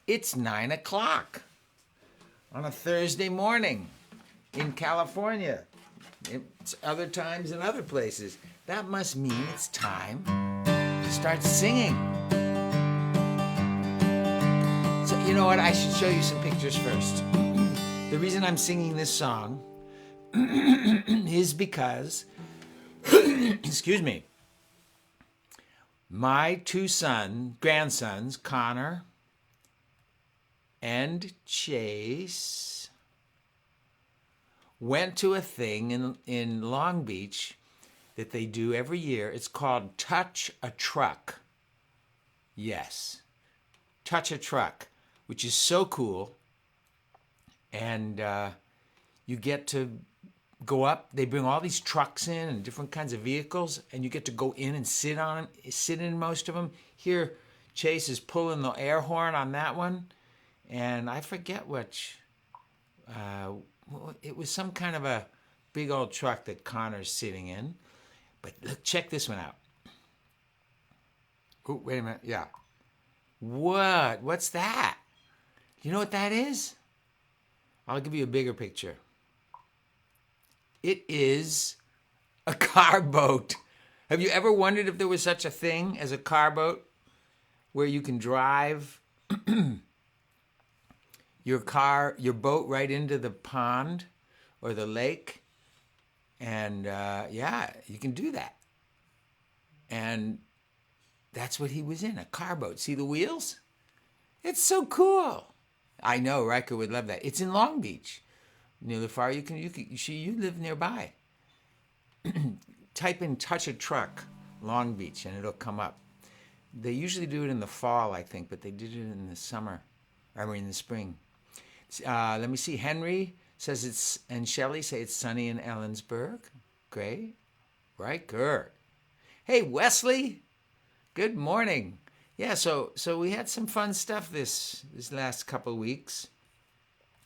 It's 9 o'clock on a Thursday morning in California. It's other times in other places. That must mean it's time to start singing. So you know what? I should show you some pictures first. The reason I'm singing this song is because, excuse me, my two grandsons, Connor and Chase, went to a thing in Long Beach that they do every year. It's called Touch a Truck. Yes, Touch a Truck, which is so cool. And you get to go up. They bring all these trucks in and different kinds of vehicles, and you get to go in and sit in most of them. Here, Chase is pulling the air horn on that one, and I forget which. It was some kind of a big old truck that Connor's sitting in. But look, check this one out. Oh, wait a minute. Yeah. What's that? You know what that is? I'll give you a bigger picture. It is a car boat. Have you ever wondered if there was such a thing as a car boat where you can drive your boat right into the pond or the lake? And yeah, you can do that. And that's what he was in, a car boat. See the wheels? It's so cool. I know Riker would love that. It's in Long Beach. Near the far, you live nearby. Type in Touch a Truck, Long Beach, and it'll come up. They usually do it in the fall, I think, but they did it in the summer, in the spring. Let me see. Henry says it's, and Shelley say it's sunny in Ellensburg. Great. Riker. Hey, Wesley. Good morning. Yeah, so we had some fun stuff this last couple of weeks.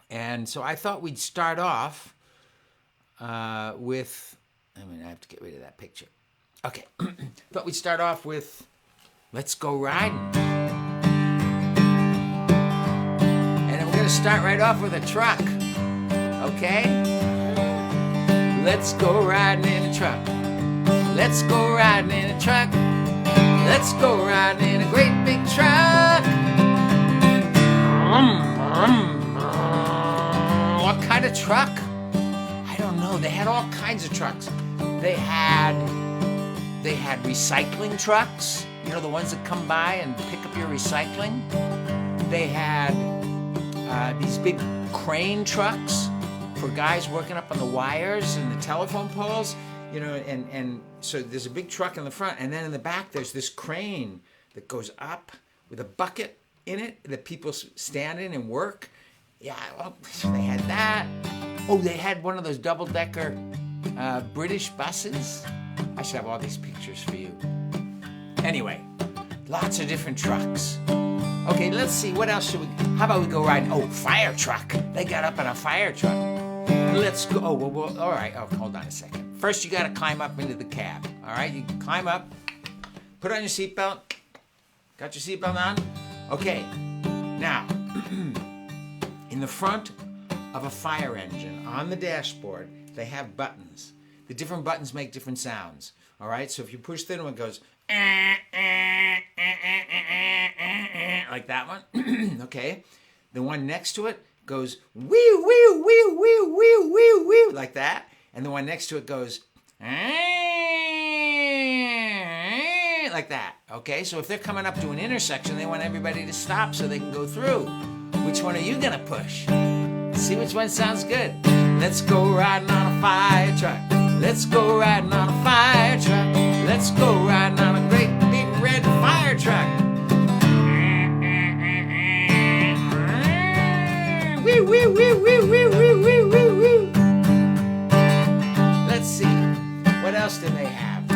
And so I thought we'd start off with, I have to get rid of that picture. Okay, thought we'd start off with Let's Go Riding. And we're going to start right off with a truck, okay? Let's go riding in a truck. Let's go riding in a truck. Let's go riding in a great big truck. What kind of truck? I don't know. They had all kinds of trucks. They had recycling trucks. You know, the ones that come by and pick up your recycling. They had these big crane trucks for guys working up on the wires and the telephone poles. You know, and so there's a big truck in the front, and then in the back there's this crane that goes up with a bucket in it that people stand in and work. Yeah, well, they had that. Oh, they had one of those double-decker British buses. I should have all these pictures for you. Anyway, lots of different trucks. Okay, let's see, what else should we... How about we go riding... Oh, fire truck. They got up in a fire truck. Let's go... Oh, well, all right. Oh, hold on a second. First, you got to climb up into the cab. All right, you climb up. Put on your seatbelt. Got your seatbelt on? Okay, now... In the front of a fire engine, on the dashboard, they have buttons. The different buttons make different sounds. All right, so if you push this one, it goes like that one. Okay, the one next to it goes wee wee wee wee wee wee wee like that, and the one next to it goes like that. Okay, so if they're coming up to an intersection, they want everybody to stop so they can go through. Which one are you gonna push? See which one sounds good. Let's go riding on a fire truck. Let's go riding on a fire truck. Let's go riding on a great big red fire truck. Wee wee wee wee wee wee wee wee wee. Let's see. What else did they have?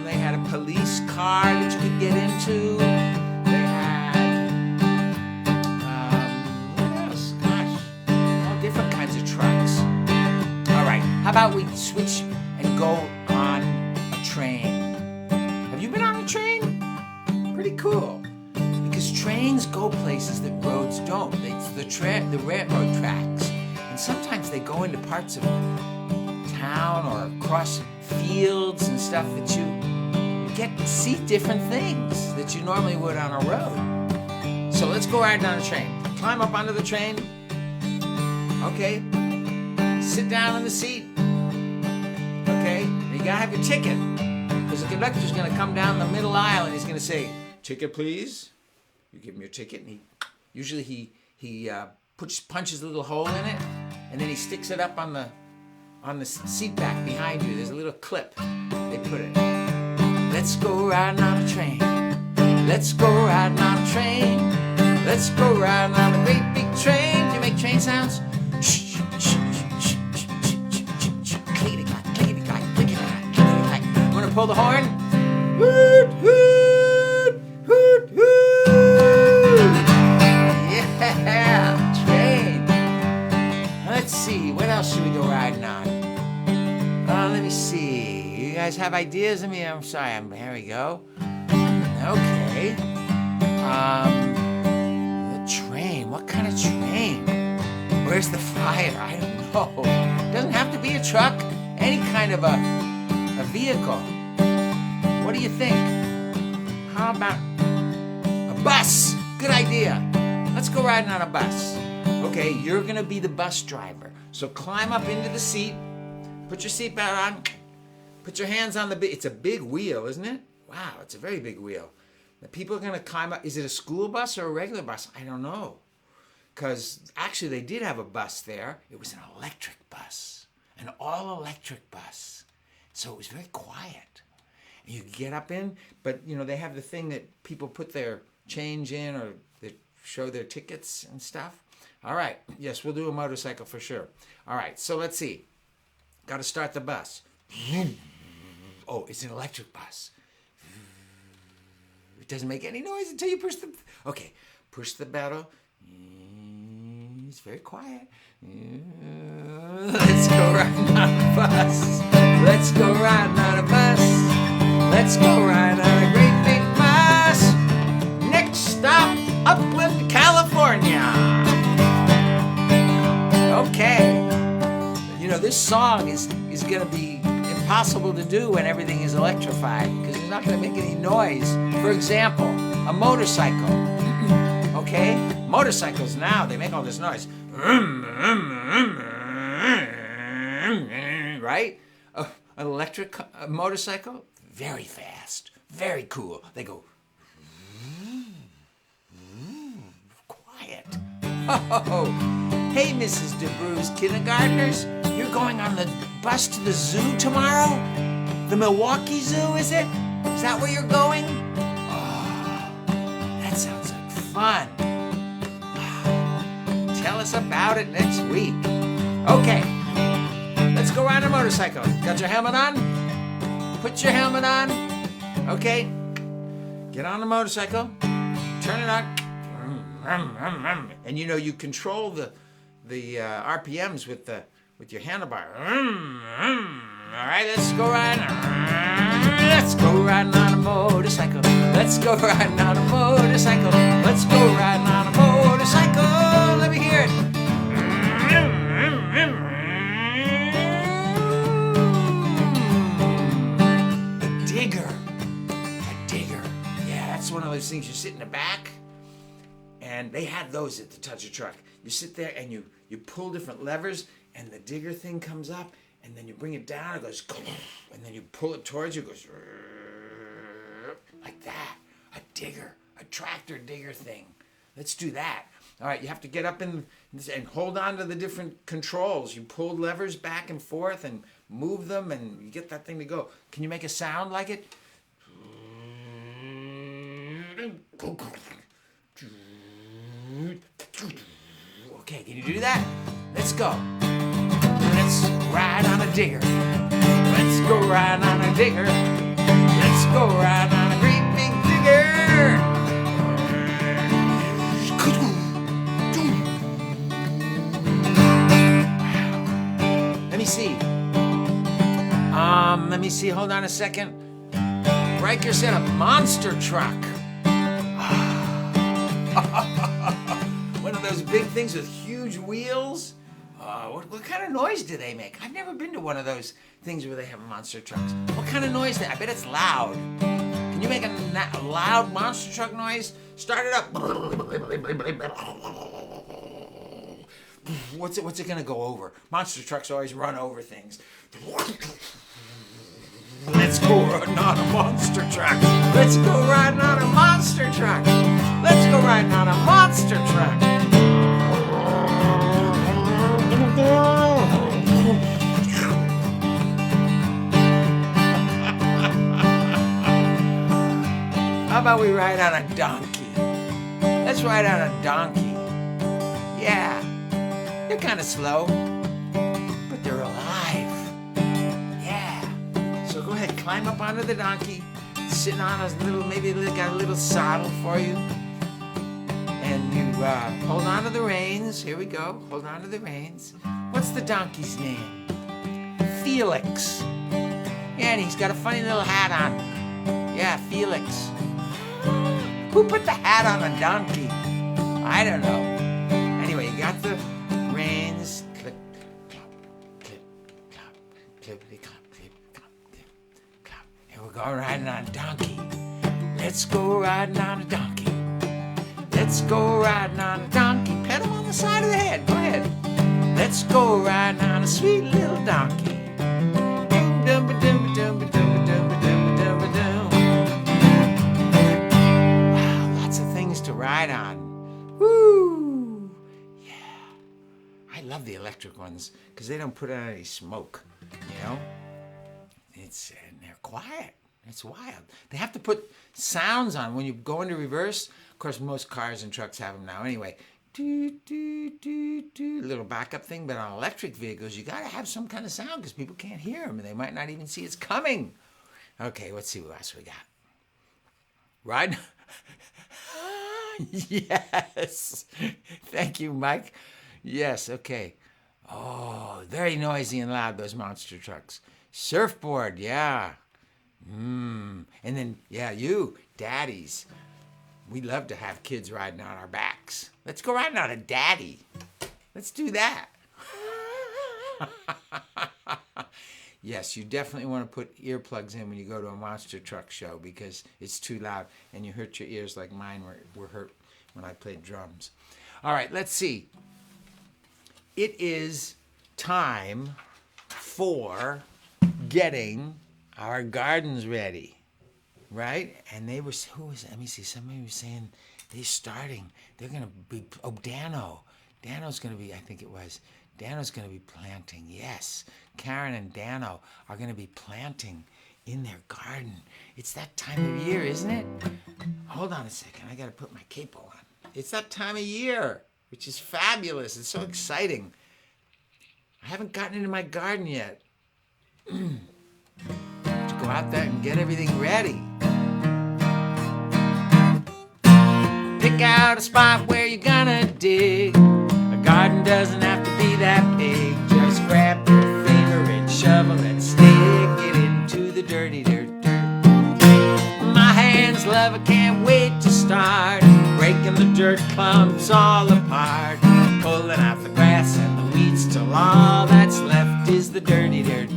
They had a police car that you could get into. How about we switch and go on a train? Have you been on a train? Pretty cool. Because trains go places that roads don't. It's the railroad tracks. And sometimes they go into parts of town or across fields and stuff that you get to see different things that you normally would on a road. So let's go riding on a train. Climb up onto the train. Okay. Sit down in the seat. Okay. And you gotta have your ticket. Because the conductor's gonna come down the middle aisle and he's gonna say, "Ticket, please." You give him your ticket, and usually he punches a little hole in it, and then he sticks it up on the seat back behind you. There's a little clip they put it. Let's go riding on a train. Let's go riding on a train. Let's go riding on a great big train. Do you make train sounds? I'm gonna pull the horn. Hoot, hoot, hoot, hoot. Yeah, train. Let's see, what else should we go riding on? Let me see. You guys have ideas? I'm sorry. Here we go. Okay. The train. What kind of train? Where's the fire? I don't know. It doesn't have to be a truck. Any kind of a vehicle. What do you think? How about a bus? Good idea. Let's go riding on a bus. Okay, you're gonna be the bus driver. So climb up into the seat, put your seatbelt on, put your hands on it's a big wheel, isn't it? Wow, it's a very big wheel. The people are gonna climb up. Is it a school bus or a regular bus? I don't know. Because actually they did have a bus there. It was an electric bus, an all-electric bus. So it was very quiet. And you get up in, but they have the thing that people put their change in or they show their tickets and stuff. All right, yes, we'll do a motorcycle for sure. All right, so let's see. Got to start the bus. Oh, it's an electric bus. It doesn't make any noise until you push okay, push the pedal. It's very quiet. Let's go riding on a bus. Let's go riding on a bus. Let's go riding on a great big bus. Next stop, Upland, California. Okay. This song is going to be impossible to do when everything is electrified because it's not going to make any noise. For example, a motorcycle. Okay? Motorcycles now, they make all this noise. Right? An electric motorcycle, very fast, very cool. They go quiet. Oh, hey, Mrs. DeBrue's kindergartners, you're going on the bus to the zoo tomorrow? The Milwaukee Zoo, is it? Is that where you're going? Oh, that sounds like fun. Tell us about it next week. Okay, let's go ride a motorcycle. Got your helmet on? Put your helmet on. Okay, get on the motorcycle, turn it on. And you control the RPMs with your handlebar. All right, let's go riding. Let's go riding on a motorcycle. Let's go riding on a motorcycle. Let's go riding on a motorcycle. Let me hear it. A digger. Yeah, that's one of those things. You sit in the back. And they had those at the Touch a Truck. You sit there and you pull different levers, and the digger thing comes up, and then you bring it down, it goes, and then you pull it towards you, it goes like that. A tractor digger thing. Let's do that. All right, you have to get up and hold on to the different controls. You pull levers back and forth and move them, and you get that thing to go. Can you make a sound like it? Okay, can you do that? Let's go. Let's ride on a digger. Let's go ride on a digger. Let's go ride on a great big digger. Let me see. Hold on a second. Riker said a monster truck. big things with huge wheels. What kind of noise do they make? I've never been to one of those things where they have monster trucks. What kind of noise? I bet it's loud. Can you make a loud monster truck noise? Start it up. What's it gonna go over? Monster trucks always run over things. Let's go riding on a monster truck. Let's go riding on a monster truck. Let's go riding on a monster truck. How about we ride on a donkey? Let's ride on a donkey. Yeah, they're kind of slow, but they're alive. Yeah. So go ahead, climb up onto the donkey, sitting on a little, maybe they got a little saddle for you. And you hold on to the reins. Here we go. Hold on to the reins. What's the donkey's name? Felix. Yeah, and he's got a funny little hat on. Yeah, Felix. Who put the hat on a donkey? I don't know. Anyway, you got the reins. Clip, clop, clip, clop, clippity, clop, clip, clop, clip, clop. Here we're going riding on a donkey. Let's go riding on a donkey. Let's go riding on a donkey. Pet him on the side of the head. Go ahead. Let's go riding on a sweet little donkey. Wow, lots of things to ride on. Woo! Yeah. I love the electric ones because they don't put out any smoke, you know? And they're quiet. It's wild. They have to put sounds on when you go into reverse. Of course, most cars and trucks have them now anyway. Do, do, do, do, little backup thing. But on electric vehicles, you got to have some kind of sound because people can't hear them and they might not even see it's coming. Okay, let's see what else we got. Ride. Yes. Thank you, Mike. Yes, okay. Oh, very noisy and loud, those monster trucks. Surfboard, yeah. And then, yeah, you, daddies. We love to have kids riding on our backs. Let's go riding on a daddy. Let's do that. Yes, you definitely want to put earplugs in when you go to a monster truck show because it's too loud and you hurt your ears like mine were hurt when I played drums. All right, let's see. It is time for getting our gardens ready, right? And they were, who was, let me see, somebody was saying they're starting. They're going to be, Dano's going to be, I think it was, Dano's going to be planting, yes. Karen and Dano are going to be planting in their garden. It's that time of year, isn't it? Hold on a second, I got to put my capo on. It's that time of year, which is fabulous. It's so exciting. I haven't gotten into my garden yet. To go out there and get everything ready. Pick out a spot where you're gonna dig. A garden doesn't have to be that big. Just grab your finger and shovel and stick it into the dirty dirt. My hands love it, can't wait to start. Breaking the dirt clumps all apart. Pulling out the grass and the weeds till all that's left is the dirty dirt.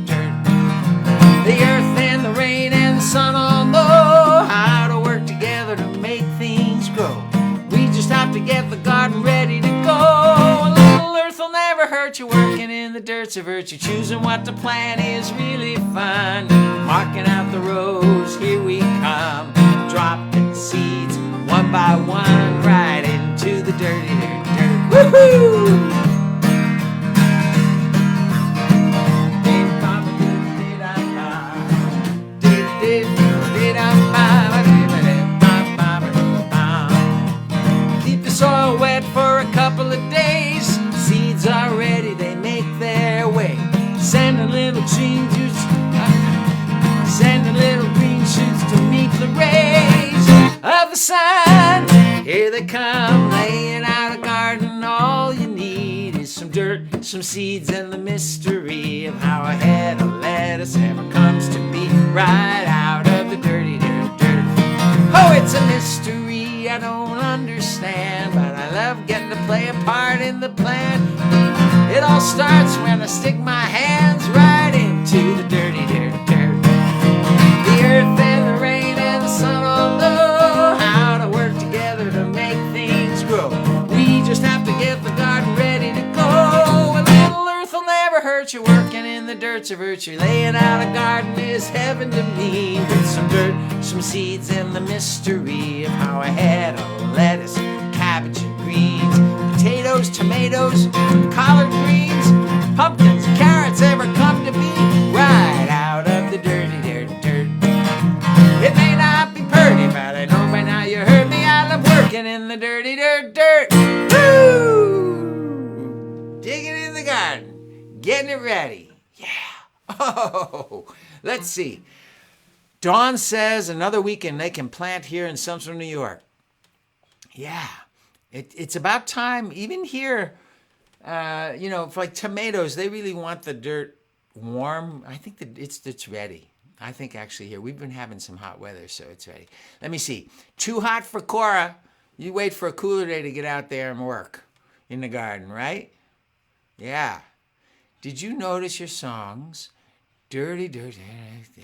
The earth and the rain and the sun all know how to work together to make things grow. We just have to get the garden ready to go. A little earth will never hurt you. Working in the dirt's a virtue. Choosing what to plant is really fun. Marking out the rows, here we come. Dropping seeds one by one right into the dirty dirt. Woohoo! Keep the soil wet for a couple of days. Seeds are ready, they make their way. Send a little green shoots, to meet the rays of the sun. Here they come, laying out a garden. All you need is some dirt, some seeds, and the mystery of how a head of lettuce ever comes to be right out of the dirty dirt. Oh, it's a mystery see, I don't understand, but I love getting to play a part in the plan. It all starts when I stick my hands right into the dirty, dirty dirt. The earth and the rain and the sun all know how to work together to make things grow. We just have to get the garden ready to go. A little earth will never hurt you. Working in the dirt's a virtue. Laying out a garden is heaven to me. With some dirt, some seeds, and the mystery of how a head of lettuce, cabbage, and greens, potatoes, tomatoes, collard greens, pumpkins, carrots ever come to be right out of the dirty, dirty dirt. It may not be pretty, but I know by now you heard me. I love working in the dirty, dirt, dirt. Woo! Digging in the garden, getting it ready. Yeah. Oh, let's see. Dawn says another weekend they can plant here in central New York. Yeah. It's about time, even here, for like tomatoes, they really want the dirt warm. I think that it's ready. I think actually here, we've been having some hot weather, so it's ready. Let me see. Too hot for Cora. You wait for a cooler day to get out there and work in the garden, right? Yeah. Did you notice your songs, Dirty, Dirty,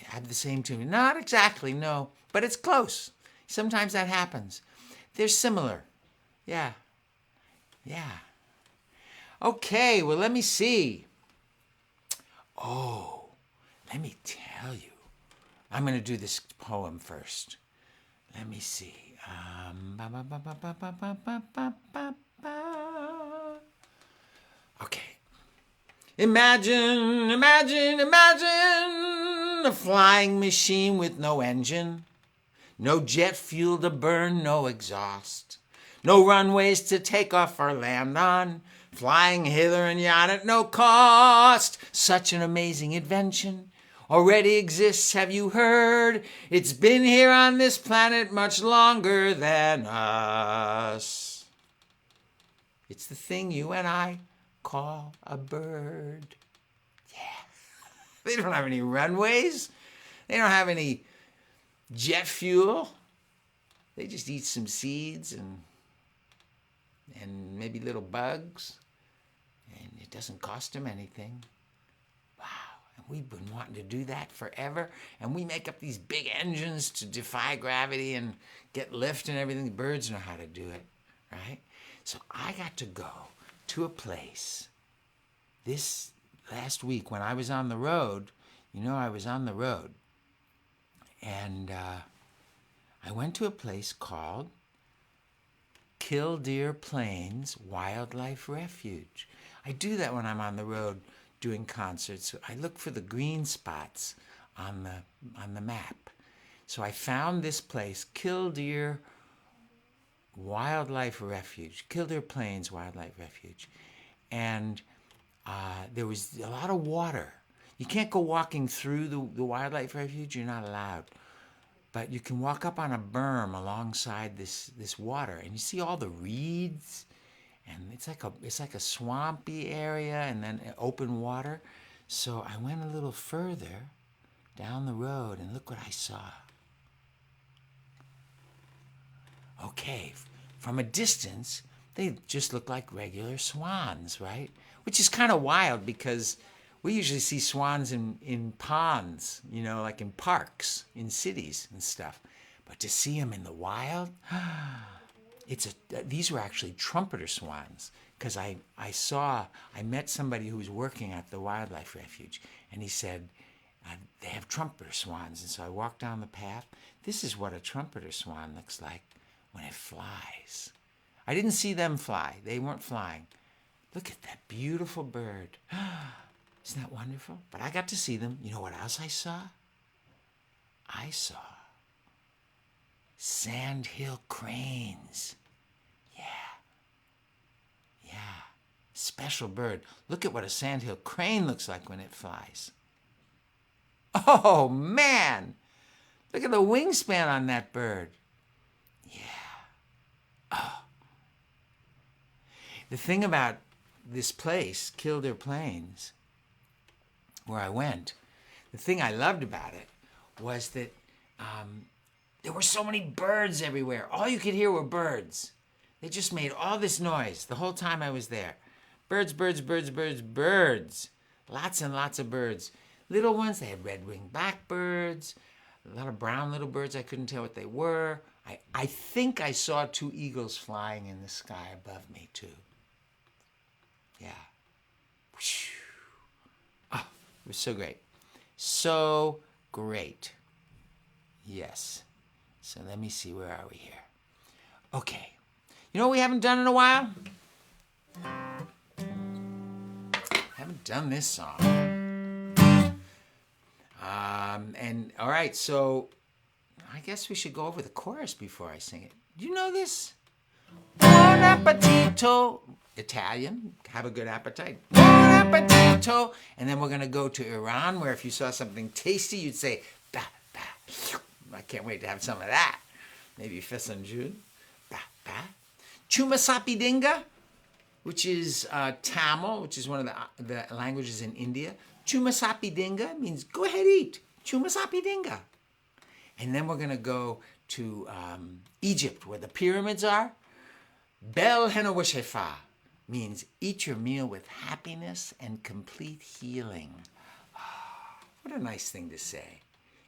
have the same tune? Not exactly, no, but it's close. Sometimes that happens. They're similar. Yeah. Okay, well, let me see. Oh, let me tell you. I'm going to do this poem first. Let me see. Okay. Imagine a flying machine with no engine, no jet fuel to burn, no exhaust. No runways to take off or land on, flying hither and yon at no cost. Such an amazing invention already exists, have you heard? It's been here on this planet much longer than us. It's the thing you and I call a bird. Yeah. They don't have any runways. They don't have any jet fuel. They just eat some seeds and maybe little bugs, and it doesn't cost them anything. Wow, and we've been wanting to do that forever, and we make up these big engines to defy gravity and get lift and everything. The birds know how to do it, right? So I got to go to a place this last week when I was on the road. I was on the road, and I went to a place called Killdeer Plains Wildlife Refuge. I do that when I'm on the road doing concerts. I look for the green spots on the map. So I found this place, Killdeer Wildlife Refuge, Killdeer Plains Wildlife Refuge. And there was a lot of water. You can't go walking through the wildlife refuge. You're not allowed. But you can walk up on a berm alongside this water, and you see all the reeds, and it's like a swampy area, and then open water. So I went a little further down the road, and look what I saw. Okay, from a distance, they just look like regular swans, right? Which is kind of wild because we usually see swans in ponds, like in parks, in cities and stuff. But to see them in the wild, these were actually trumpeter swans. Because I met somebody who was working at the wildlife refuge, and he said, they have trumpeter swans. And so I walked down the path. This is what a trumpeter swan looks like when it flies. I didn't see them fly. They weren't flying. Look at that beautiful bird. Isn't that wonderful? But I got to see them. You know what else I saw? I saw Sandhill Cranes. Yeah. Special bird. Look at what a Sandhill crane looks like when it flies. Oh, man. Look at the wingspan on that bird. Yeah. Oh. The thing about this place, Killdeer Plains, where I went, the thing I loved about it was that There were so many birds everywhere. All you could hear were birds. They just made all this noise the whole time I was there. Birds, birds, birds, birds, birds. Lots and lots of birds. Little ones, they had red-winged blackbirds. A lot of brown little birds, I couldn't tell what they were. I think I saw 2 eagles flying in the sky above me, too. Yeah. Oh, it was so great. So great. Yes. So let me see, where are we here? Okay. You know what we haven't done in a while? Haven't done this song. And all right, so I guess we should go over the chorus before I sing it. Do you know this? Buono Appetito. Italian, have a good appetite. Buono Appetito. And then we're going to go to Iran, where if you saw something tasty, you'd say, bah, bah. I can't wait to have some of that. Maybe Fesanjud. Bah, bah. Chuma Sapidinga, which is Tamil, which is one of the languages in India. Chuma Sapidinga means go ahead, eat. Chuma Sapidinga. And then we're going to go to Egypt, where the pyramids are. Bel Henawashefa means eat your meal with happiness and complete healing. Oh, what a nice thing to say.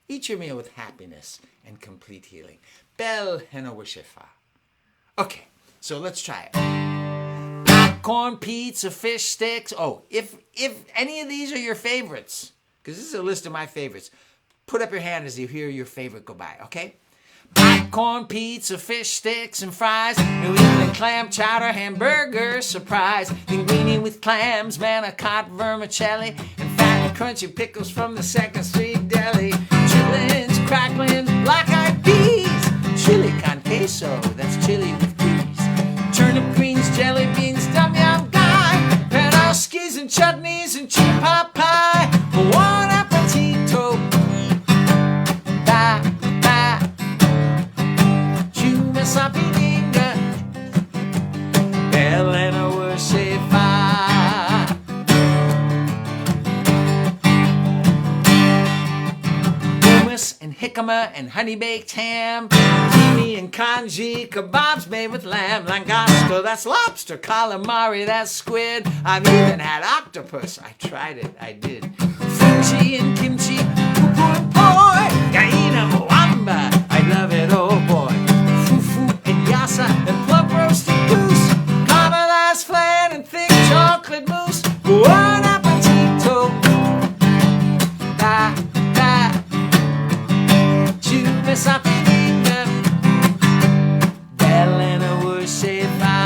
Eat your meal with happiness and complete healing. Bel Henawashefa. Okay, so let's try it. Popcorn, pizza, fish sticks. Oh, if any of these are your favorites, because this is a list of my favorites, put up your hand as you hear your favorite go by, okay? Popcorn, pizza, fish sticks, and fries. New England clam chowder, hamburger, surprise. Linguine with clams, manicotti, vermicelli, and fat and crunchy pickles from the 2nd Street Deli. Chitlins, cracklins, black-eyed peas. Chili con queso, that's chili with peas. Turnip greens, jelly beans, tom yum guy. Panoskis and chutneys and chili pot pie. Buono Appetito. Sapidinga, Elena Worshifa. Hummus and jicama and honey-baked ham, kimi and congee, kebabs made with lamb, langosto, that's lobster, calamari, that's squid. I've even had octopus. I tried it, I did. Fuji and kimchi, pupu and poi, gaina moamba, I love it, oh boy. And plump roasted goose, caramelized flan and thick chocolate mousse. Buon appetito. Da, da. Chuma sapidinga. Bellena worshipa.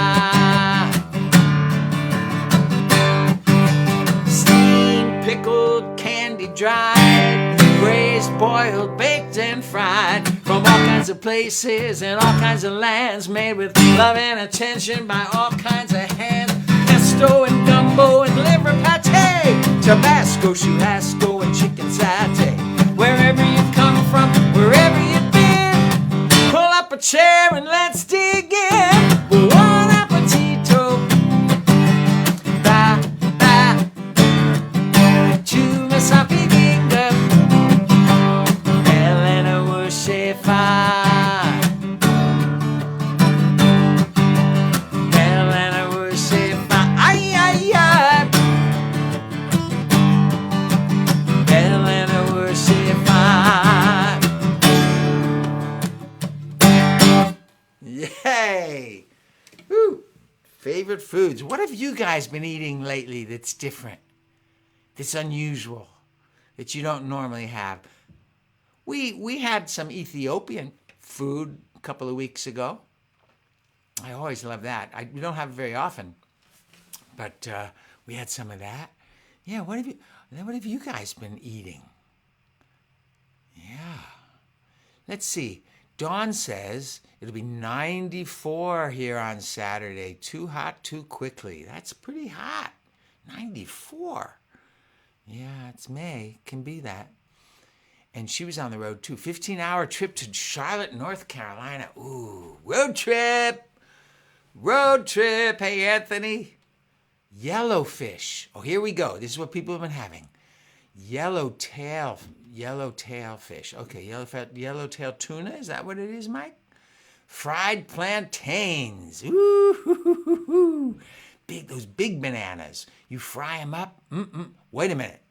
Steamed, pickled, candy dried, braised, boiled, baked, and fried. From all kinds of places and all kinds of lands, made with love and attention by all kinds of hands. Pesto and gumbo and liver pate, Tabasco, churrasco and chicken satay. Wherever you come from, wherever you've been, pull up a chair and let's dig in. Buon appetito. Ba, ba. Chuma sapidinga. Elena worshipa. Elena worshipa. Ay, ay, ay. Elena worshipa. Yay! Woo. Favorite foods. What have you guys been eating lately that's different, that's unusual, that you don't normally have? We had some Ethiopian food a couple of weeks ago. I always love that. We don't have it very often, but we had some of that. Yeah, what have you guys been eating? Yeah. Let's see. Dawn says it'll be 94 here on Saturday. Too hot too quickly. That's pretty hot. 94. Yeah, it's May. Can be that. And she was on the road too. 15-hour trip to Charlotte, North Carolina. Ooh, road trip. Road trip. Hey, Anthony. Yellowfish. Oh, here we go. This is what people have been having. Yellowtail fish. Okay, yellowtail tuna. Is that what it is, Mike? Fried plantains. Ooh, those big bananas. You fry them up. Wait a minute.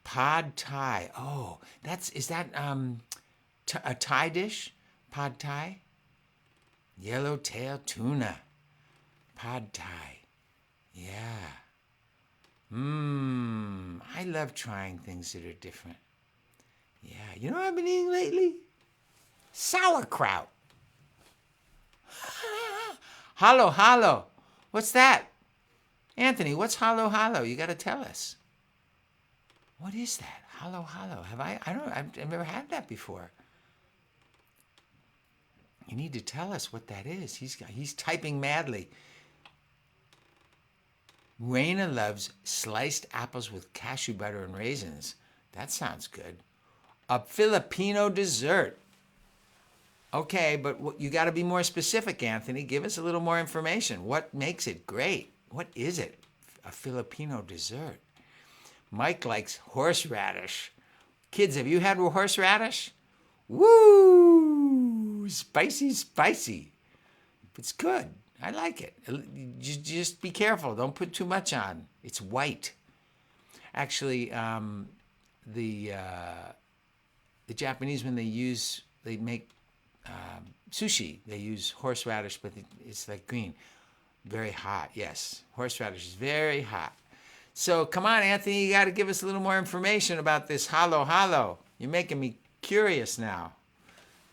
Pad Thai. Oh, is that a Thai dish? Pad Thai. Yellowtail tuna. Pad Thai. Yeah. I love trying things that are different. Yeah. You know what I've been eating lately? Sauerkraut. Halo. What's that? Anthony, what's halo? You got to tell us. What is that? Halo. I've never had that before. You need to tell us what that is. He's typing madly. Raina loves sliced apples with cashew butter and raisins. That sounds good. A Filipino dessert. Okay, but you got to be more specific, Anthony. Give us a little more information. What makes it great? What is it? A Filipino dessert. Mike likes horseradish. Kids, have you had horseradish? Woo! Spicy. It's good. I like it. Just be careful. Don't put too much on. It's white. Actually, the Japanese, when they make sushi, they use horseradish, but it's like green. Very hot, yes. Horseradish is very hot. So come on, Anthony, you got to give us a little more information about this halo. You're making me curious now.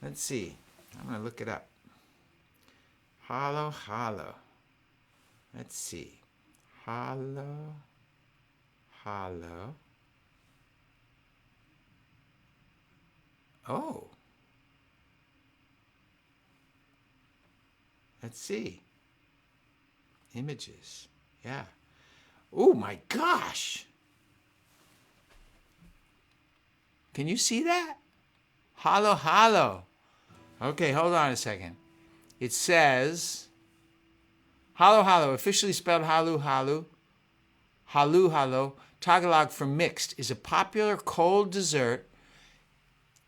Let's see. I'm going to look it up. Halo. Let's see. Halo. Oh. Let's see. Images. Yeah. Oh my gosh. Can you see that? Halo. Okay, hold on a second. It says, halo, officially spelled halu, Tagalog for mixed, is a popular cold dessert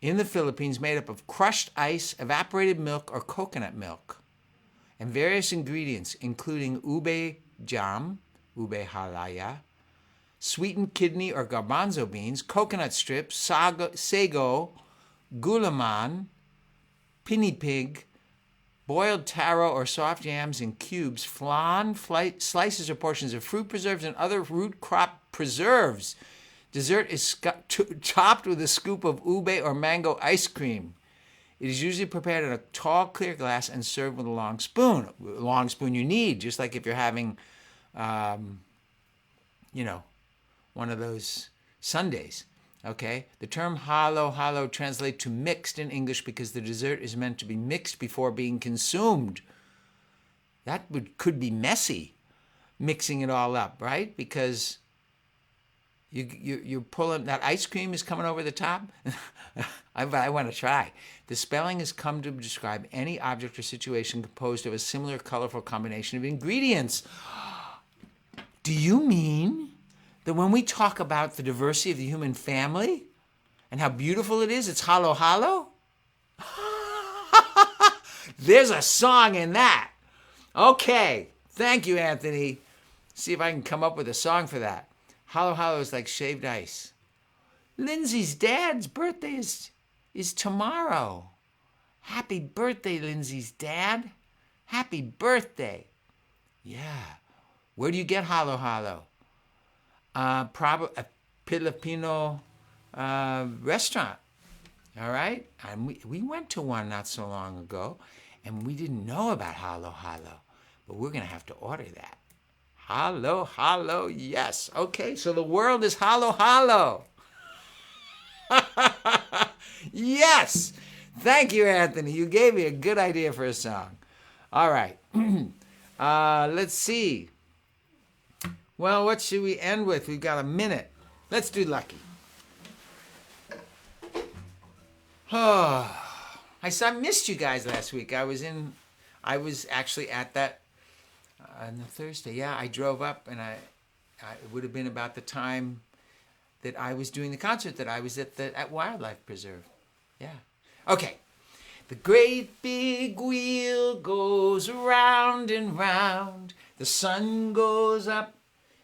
in the Philippines made up of crushed ice, evaporated milk, or coconut milk, and various ingredients, including ube jam, ube halaya, sweetened kidney or garbanzo beans, coconut strips, sago, gulaman, pinipig, boiled taro or soft yams in cubes, flan, slices or portions of fruit preserves, and other root crop preserves. Dessert is topped with a scoop of ube or mango ice cream. It is usually prepared in a tall, clear glass and served with a long spoon. A long spoon you need, just like if you're having, one of those sundaes. Okay? The term halo translates to mixed in English because the dessert is meant to be mixed before being consumed. That could be messy, mixing it all up, right? Because you're pulling, that ice cream is coming over the top. I want to try. The spelling has come to describe any object or situation composed of a similar colorful combination of ingredients. Do you mean that when we talk about the diversity of the human family and how beautiful it is, it's halo? There's a song in that. Okay. Thank you, Anthony. See if I can come up with a song for that. Halo is like shaved ice. Lindsay's dad's birthday is tomorrow. Happy birthday, Lindsay's dad. Happy birthday. Yeah. Where do you get halo? Probably a Filipino restaurant. All right? And we went to one not so long ago, and we didn't know about halo. But we're going to have to order that. Halo, yes. Okay, so the world is halo. Yes. Thank you, Anthony. You gave me a good idea for a song. All right. Let's see. Well, what should we end with? We've got a minute. Let's do Lucky. Oh, I missed you guys last week. I was actually at that on the Thursday. Yeah, I drove up, and it would have been about the time that I was doing the concert that I was at Wildlife Preserve. Yeah. Okay. The great big wheel goes round and round. The sun goes up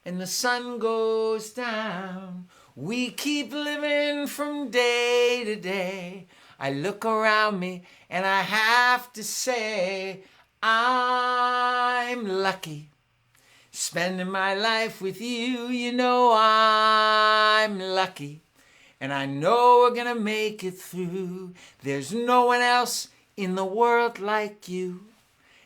and the sun goes down. We keep living from day to day. I look around me and I have to say, I'm lucky. Spending my life with you, you know I'm lucky. And I know we're gonna make it through. There's no one else in the world like you.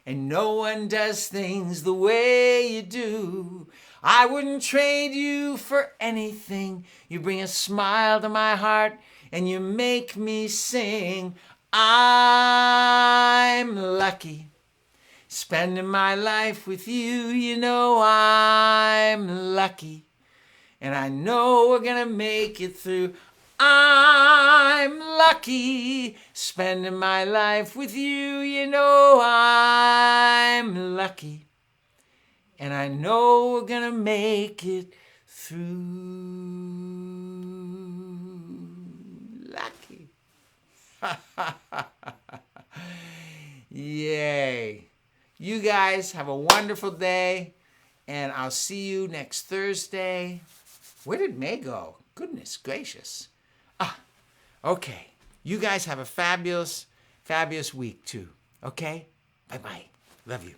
And no one does things the way you do. I wouldn't trade you for anything. You bring a smile to my heart and you make me sing. I'm lucky. Spending my life with you, you know I'm lucky. And I know we're gonna make it through. I'm lucky. Spending my life with you, you know I'm lucky. And I know we're gonna make it through. Lucky. Yay. You guys have a wonderful day, and I'll see you next Thursday. Where did May go? Goodness gracious. Okay. You guys have a fabulous, fabulous week too. Okay? Bye-bye. Love you.